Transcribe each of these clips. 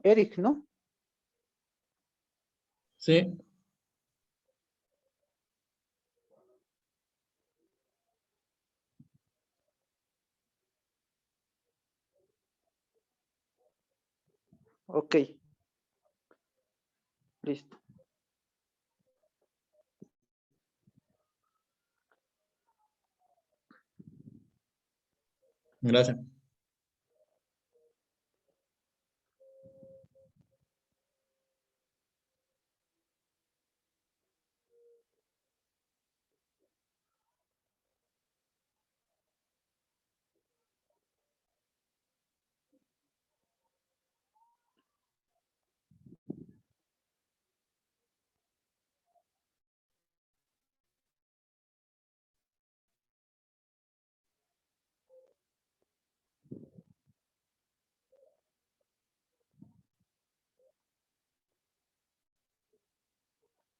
Eric, ¿no? Sí, Ok, listo. gracias.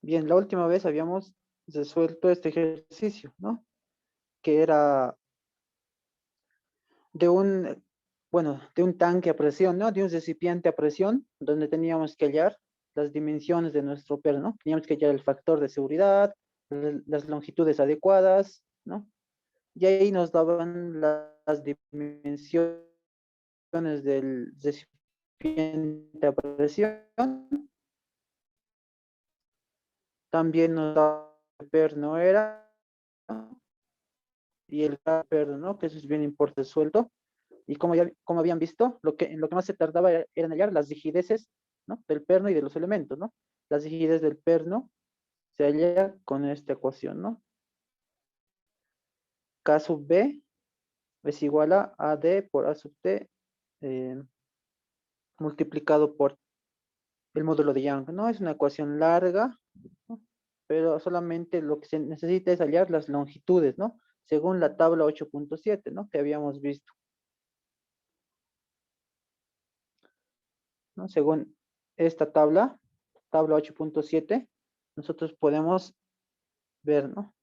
Bien, la última vez habíamos resuelto este ejercicio, ¿no? Que era de un, bueno, de un tanque a presión, ¿no? De un recipiente a presión, donde teníamos que hallar las dimensiones de nuestro perno, ¿no? Teníamos que hallar el factor de seguridad, las longitudes adecuadas, ¿no? Y ahí nos daban las dimensiones del recipiente a presión. También nos daba el perno era, ¿no? Y el perno, ¿no? Que eso es bien importante suelto. Y como habían visto, en lo que más se tardaba era en hallar las rigideces, ¿no? Del perno y de los elementos, ¿no? Las rigidez del perno se halla con esta ecuación, ¿no? K sub B es igual a AD por A sub T eh, multiplicado por el módulo de Young, ¿no? Es una ecuación larga, ¿no? Pero solamente lo que se necesita es hallar las longitudes, ¿no? Según la tabla 8.7, ¿no? Que habíamos visto, ¿no? Según esta tabla 8.7, nosotros podemos ver, ¿no?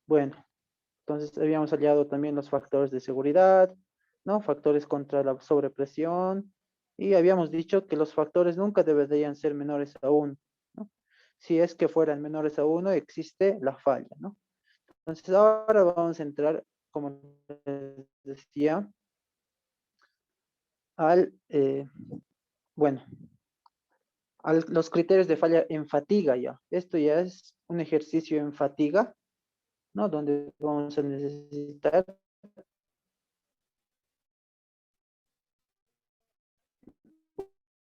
Bueno, entonces habíamos hallado también los factores de seguridad, ¿no? Factores contra la sobrepresión, y habíamos dicho que los factores nunca deberían ser menores a 1, ¿no? Si es que fueran menores a 1, existe la falla, ¿no? Entonces ahora vamos a entrar, como les decía, al, bueno, a los criterios de falla en fatiga ya. Esto ya es un ejercicio en fatiga, ¿no? Donde vamos a necesitar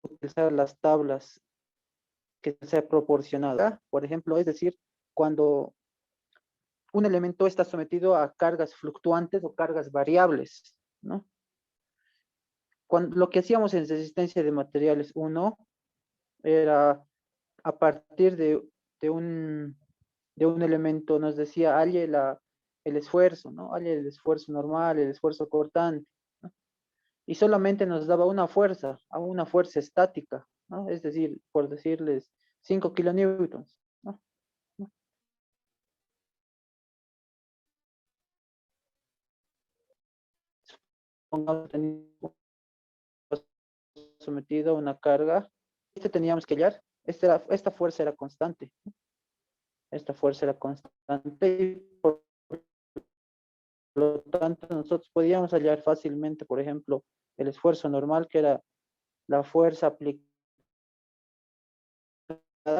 utilizar las tablas que sea proporcionada. Por ejemplo, es decir, cuando un elemento está sometido a cargas fluctuantes o cargas variables, ¿no? Lo que hacíamos en resistencia de materiales uno era a partir de un, de un elemento, nos decía, halle el esfuerzo, ¿no? Halle el esfuerzo normal, el esfuerzo cortante, ¿no? Y solamente nos daba una fuerza, a una fuerza estática, ¿no? Es decir, por decirles 5 kilonewtons, ¿no? Pongamos sometido a una carga, teníamos que hallar, esta fuerza era constante, esta fuerza era constante y por lo tanto nosotros podíamos hallar fácilmente, por ejemplo, el esfuerzo normal, que era la fuerza aplicada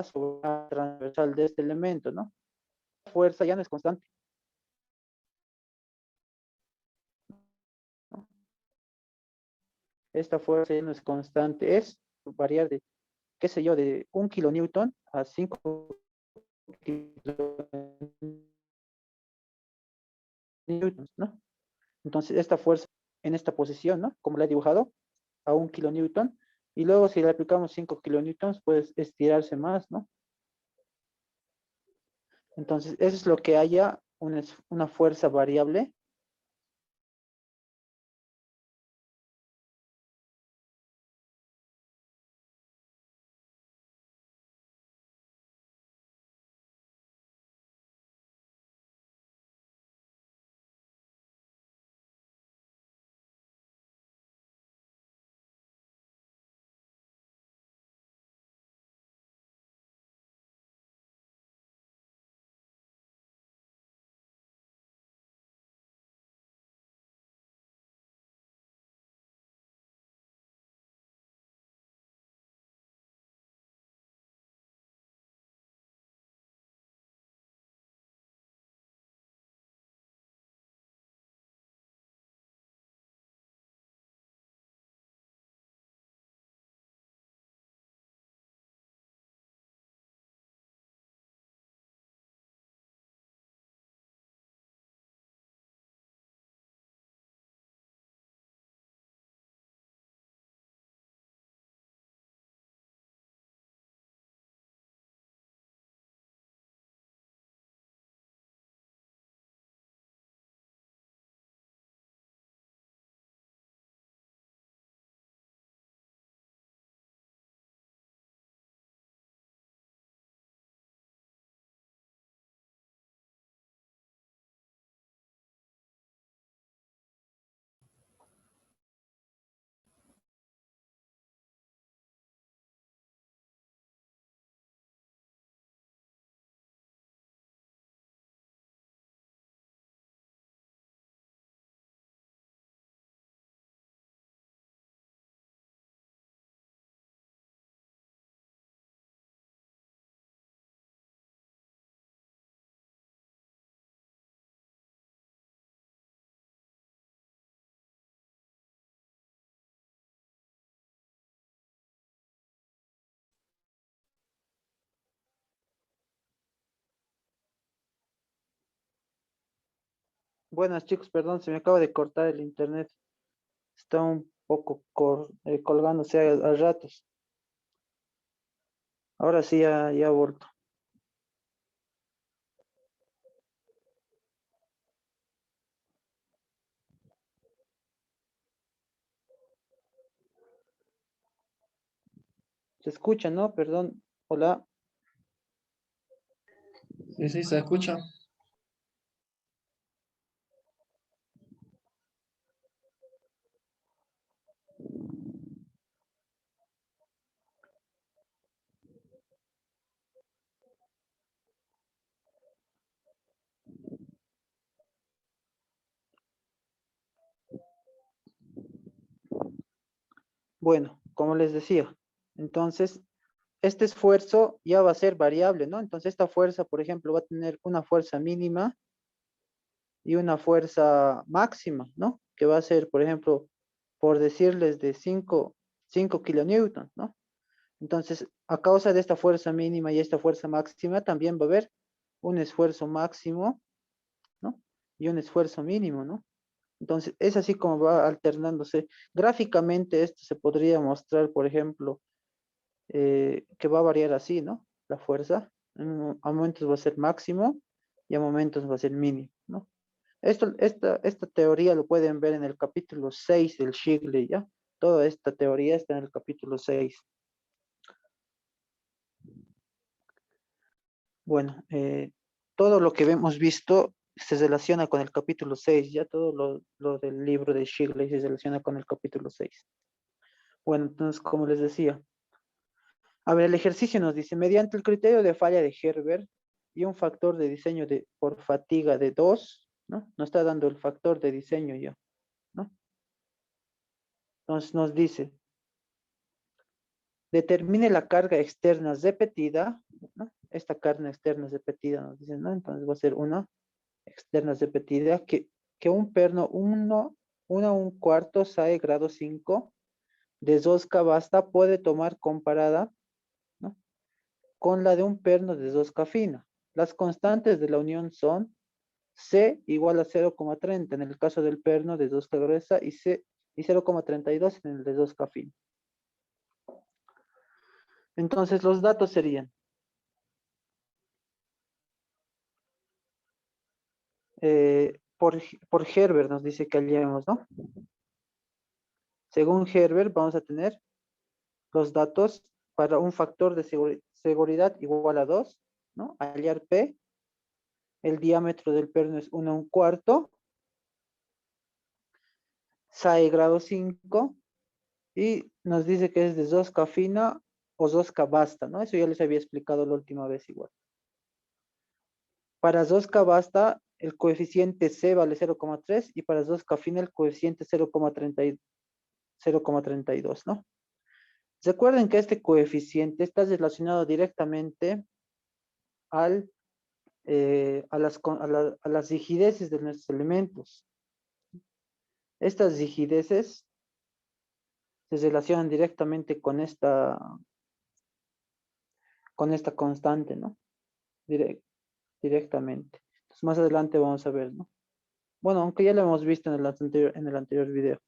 sobre la transversal de este elemento, ¿no? La fuerza ya no es constante, ¿no? Esta fuerza ya no es constante, es variar de, qué sé yo, de 1 kilonewton a 5 kilonewtons, ¿no? Entonces, esta fuerza en esta posición, ¿no? Como la he dibujado, a 1 kilonewton. Y luego, si le aplicamos 5 kilonewtons, puede estirarse más, ¿no? Entonces, eso es lo que haya una fuerza variable Buenas chicos, perdón, se me acaba de cortar el internet. Está un poco colgándose a ratos. Ahora sí ya ha vuelto. Se escucha, ¿no? Perdón. Hola. Sí, sí, se escucha. Bueno, como les decía, entonces este esfuerzo ya va a ser variable, ¿no? Entonces esta fuerza, por ejemplo, va a tener una fuerza mínima y una fuerza máxima, ¿no? Que va a ser, por ejemplo, por decirles de 5 kilonewtons, ¿no? Entonces, a causa de esta fuerza mínima y esta fuerza máxima, también va a haber un esfuerzo máximo, ¿no? Y un esfuerzo mínimo, ¿no? Entonces, es así como va alternándose. Gráficamente, esto se podría mostrar, por ejemplo, que va a variar así, ¿no? La fuerza. A momentos va a ser máximo y a momentos va a ser mínimo, ¿no? Esta teoría lo pueden ver en el capítulo 6 del Shigley, ¿ya? Toda esta teoría está en el capítulo 6. Bueno, todo lo que hemos visto se relaciona con el capítulo 6, ya todo lo del libro de Shigley se relaciona con el capítulo 6. Bueno, entonces, como les decía, a ver, el ejercicio nos dice, mediante el criterio de falla de Herbert y un factor de diseño por fatiga de 2, ¿no? Nos está dando el factor de diseño ya, ¿no? Entonces nos dice, determine la carga externa repetida, ¿no? Esta carga externa repetida nos dice, ¿no? Entonces va a ser una externa repetida que un perno 1 1 SAE grado 5 de 2K basta puede tomar comparada, ¿no? Con la de un perno de 2K fina. Las constantes de la unión son C igual a 0,30 en el caso del perno de 2K gruesa y 0,32 en el de 2K fina. Entonces los datos serían por Herbert nos dice que hallemos, ¿no? Según Herbert vamos a tener los datos para un factor de seguridad igual a 2, ¿no? Hallar P, el diámetro del perno es 1 1/4, SAE grado 5 y nos dice que es de 2K fina o 2K basta, ¿no? Eso ya les había explicado la última vez igual. Para 2K basta, el coeficiente C vale 0,3 y para 2K fina el coeficiente 0,32, ¿no? Recuerden que este coeficiente está relacionado directamente al, a las rigideces de nuestros elementos. Estas rigideces se relacionan directamente con esta constante, ¿no? Directamente. Entonces, más adelante vamos a ver, ¿no? Bueno, aunque ya lo hemos visto en el anterior video.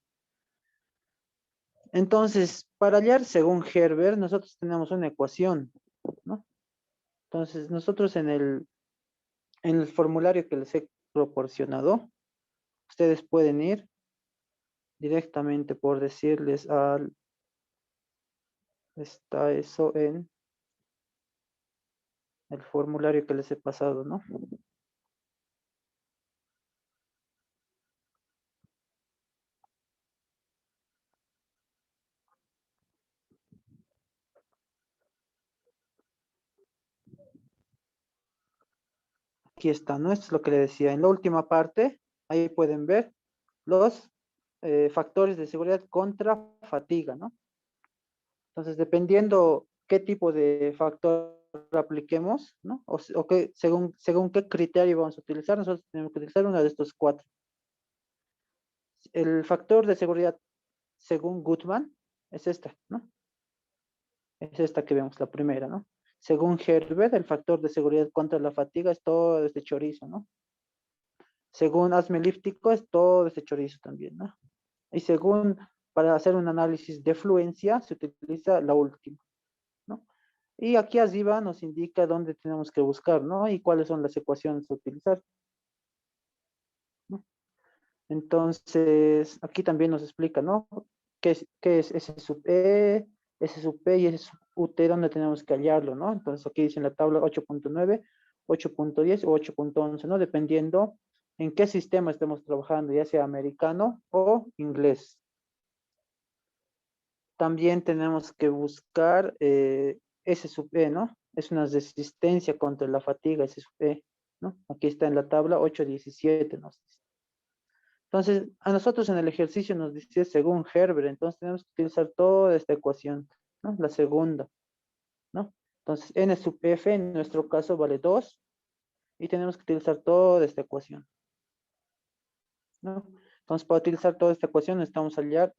Entonces, para hallar según Herbert, nosotros tenemos una ecuación, ¿no? Entonces, nosotros en el formulario que les he proporcionado, ustedes pueden ir directamente por decirles está eso en el formulario que les he pasado, ¿no? Aquí está, ¿no? Esto es lo que le decía. En la última parte, ahí pueden ver los factores de seguridad contra fatiga, ¿no? Entonces, dependiendo qué tipo de factor apliquemos, ¿no? O según qué criterio vamos a utilizar, nosotros tenemos que utilizar uno de estos cuatro. El factor de seguridad según Gutmann es esta, ¿no? Es esta que vemos, la primera, ¿no? Según Herbert, el factor de seguridad contra la fatiga es todo este chorizo, ¿no? Según hazme elíptico es todo este chorizo también, ¿no? Y según, para hacer un análisis de fluencia, se utiliza la última, ¿no? Y aquí arriba nos indica dónde tenemos que buscar, ¿no? Y cuáles son las ecuaciones a utilizar, ¿no? Entonces, aquí también nos explica, ¿no? ¿Qué es S sub E, S sub P y S sub UT, dónde tenemos que hallarlo, ¿no? Entonces, aquí dice en la tabla 8.9, 8.10 o 8.11, ¿no? Dependiendo en qué sistema estemos trabajando, ya sea americano o inglés. También tenemos que buscar S sub E, ¿no? Es una resistencia contra la fatiga, S sub E, ¿no? Aquí está en la tabla 8.17, nos dice. Entonces, a nosotros en el ejercicio nos dice según Herbert, entonces tenemos que utilizar toda esta ecuación, ¿no? La segunda, ¿no? Entonces, N sub F en nuestro caso vale 2 y tenemos que utilizar toda esta ecuación, ¿no? Entonces, para utilizar toda esta ecuación necesitamos hallar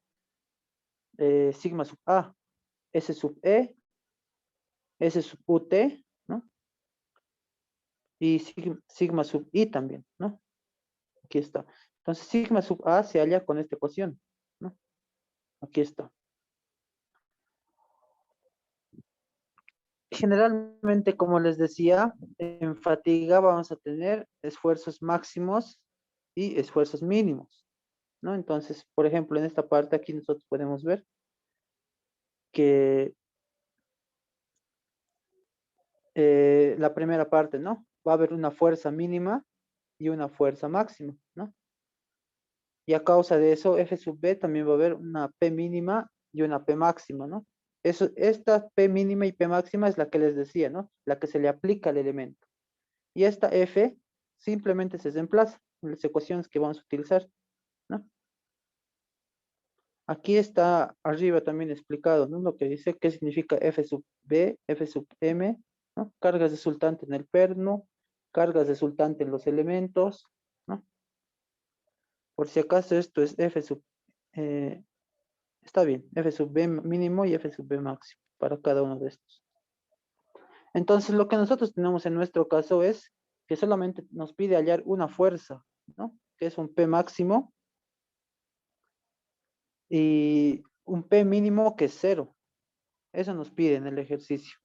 sigma sub A, S sub E, S sub UT, ¿no? Y sigma sub I también, ¿no? Aquí está. Entonces, sigma sub A se halla con esta ecuación, ¿no? Aquí está. Generalmente, como les decía, en fatiga vamos a tener esfuerzos máximos y esfuerzos mínimos, ¿no? Entonces, por ejemplo, en esta parte aquí nosotros podemos ver que la primera parte, ¿no? Va a haber una fuerza mínima y una fuerza máxima, ¿no? Y a causa de eso, F sub B también va a haber una P mínima y una P máxima, ¿no? Esta P mínima y P máxima es la que les decía, ¿no? La que se le aplica al elemento. Y esta F simplemente se reemplaza en las ecuaciones que vamos a utilizar, ¿no? Aquí está arriba también explicado, ¿no? Lo que dice qué significa F sub B, F sub M, ¿no? Cargas resultantes en el perno, cargas resultantes en los elementos, ¿no? Por si acaso esto es F sub, eh, está bien, F sub B mínimo y F sub B máximo para cada uno de estos. Entonces lo que nosotros tenemos en nuestro caso es que solamente nos pide hallar una fuerza, ¿no? Que es un P máximo y un P mínimo que es 0. Eso nos pide en el ejercicio.